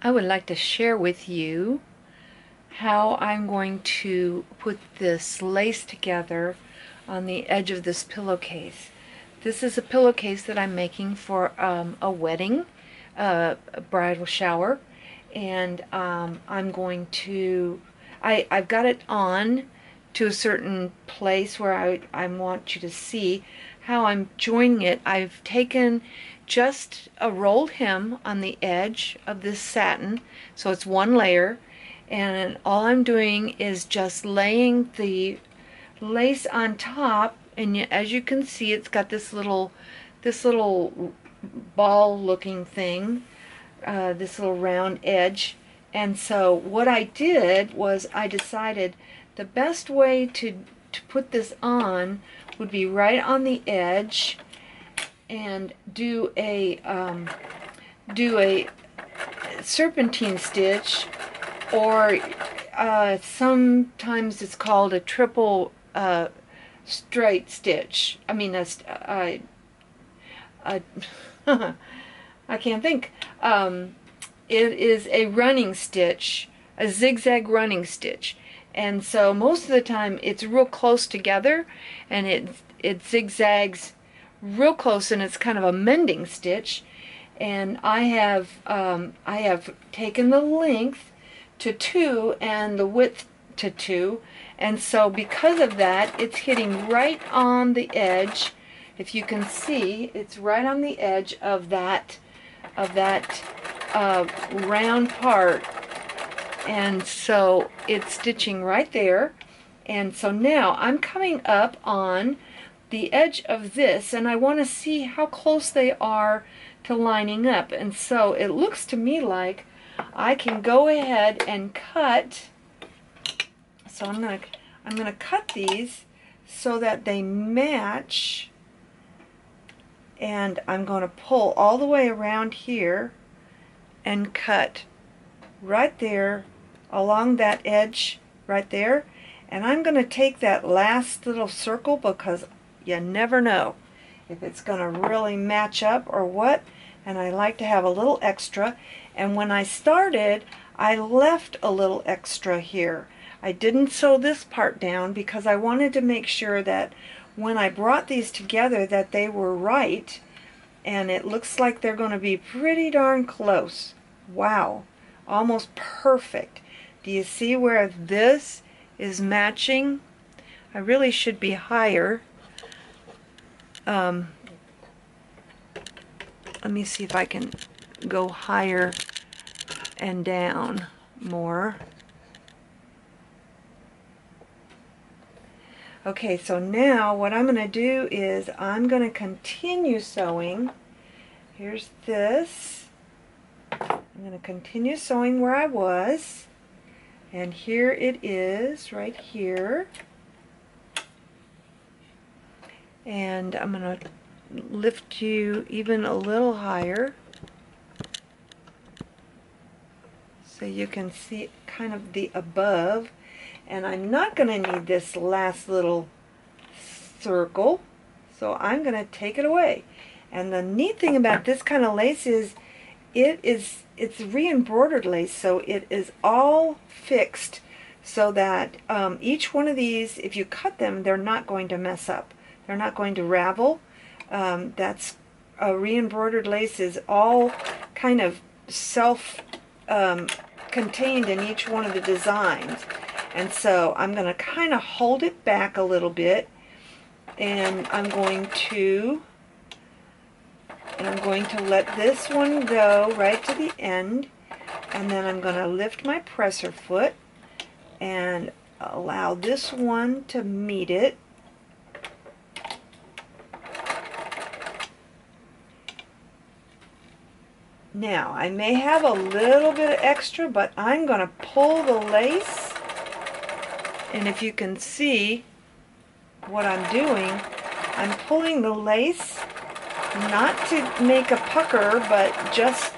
I would like to share with you how I'm going to put this lace together on the edge of this pillowcase. This is a pillowcase that I'm making for a wedding, a bridal shower, and I'm going to, I've got it on to a certain place where I want you to see how I'm joining it. I've taken just a rolled hem on the edge of this satin, so it's one layer, and all I'm doing is just laying the lace on top, and as you can see, it's got this little ball looking thing, this little round edge. And so what I did was I decided the best way to put this on would be right on the edge and do a serpentine stitch, or sometimes it's called a triple straight stitch. I mean, a I can't think. It is a running stitch, a zigzag running stitch. And so most of the time it's real close together, and it zigzags real close, and it's kind of a mending stitch. And I have taken the length to 2 and the width to 2, and so because of that, it's hitting right on the edge. If you can see, it's right on the edge of that round part, and so it's stitching right there. And so now I'm coming up on the edge of this, and I want to see how close they are to lining up. And so it looks to me like I can go ahead and cut. So I'm gonna cut these so that they match, and I'm going to pull all the way around here and cut right there along that edge right there. And I'm going to take that last little circle, because you never know if it's going to really match up or what, and I like to have a little extra. And when I started, I left a little extra here. I didn't sew this part down because I wanted to make sure that when I brought these together that they were right, and it looks like they're going to be pretty darn close. Wow, almost perfect. Do you see where this is matching? I really should be higher. Let me see if I can go higher and down more. Okay, so now what I'm going to do is I'm going to continue sewing. Here's this. I'm going to continue sewing where I was. And here it is, right here. And I'm going to lift you even a little higher so you can see kind of the above. And I'm not going to need this last little circle, so I'm going to take it away. And the neat thing about this kind of lace is it's re-embroidered lace, so it is all fixed so that each one of these, if you cut them, they're not going to mess up. They're not going to ravel. That's re-embroidered lace is all kind of self-contained in each one of the designs. And so I'm going to kind of hold it back a little bit, and I'm going to let this one go right to the end, and then I'm going to lift my presser foot and allow this one to meet it. Now, I may have a little bit of extra, but I'm going to pull the lace. And if you can see what I'm doing, I'm pulling the lace not to make a pucker, but just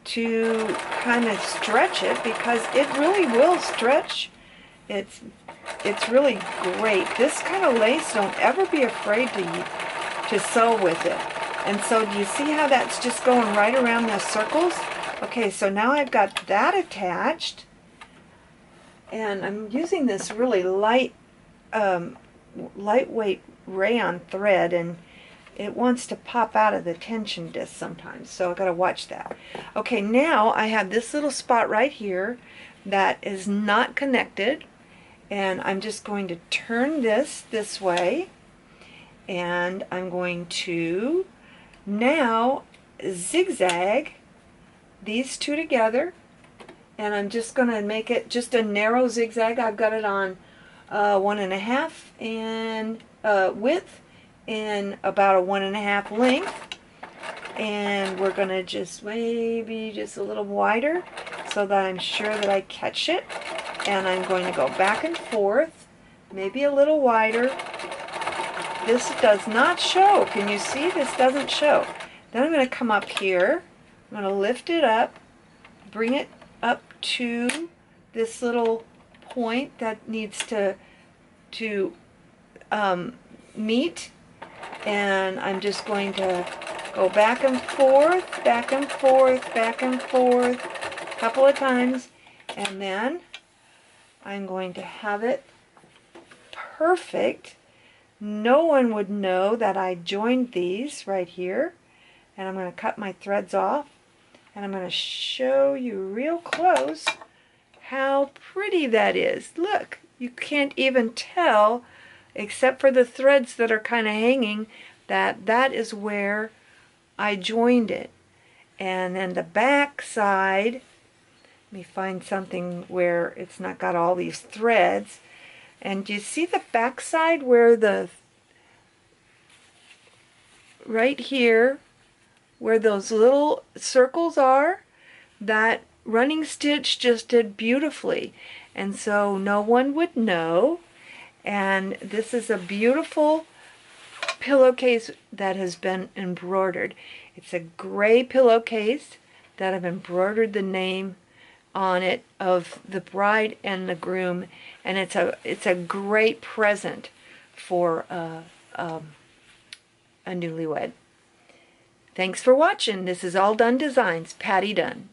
to kind of stretch it, because it really will stretch. It's really great. This kind of lace, don't ever be afraid to sew with it. And so do you see how that's just going right around the circles? Okay, so now I've got that attached, and I'm using this really lightweight rayon thread, and it wants to pop out of the tension disc sometimes, so I've got to watch that. Okay, now I have this little spot right here that is not connected, and I'm just going to turn this way, and I'm going to now zigzag these two together, and I'm just going to make it just a narrow zigzag. I've got it on 1.5 and width and about a 1.5 length, and we're going to just maybe just a little wider so that I'm sure that I catch it, and I'm going to go back and forth, maybe a little wider. This does not show. Can you see? This doesn't show. Then I'm going to come up here. I'm going to lift it up, bring it up to this little point that needs to meet, and I'm just going to go back and forth, back and forth, back and forth a couple of times, and then I'm going to have it perfect. No one would know that I joined these right here, and I'm going to cut my threads off, and I'm going to show you real close how pretty that is. Look, you can't even tell, except for the threads that are kind of hanging, that that is where I joined it. And then the back side, let me find something where it's not got all these threads. And do you see the back side where the, right here, where those little circles are? That running stitch just did beautifully, and so no one would know. And this is a beautiful pillowcase that has been embroidered. It's a gray pillowcase that I've embroidered the name on it of the bride and the groom, and it's a great present for a newlywed. Thanks for watching. This is All Done Designs, Patty Dunn.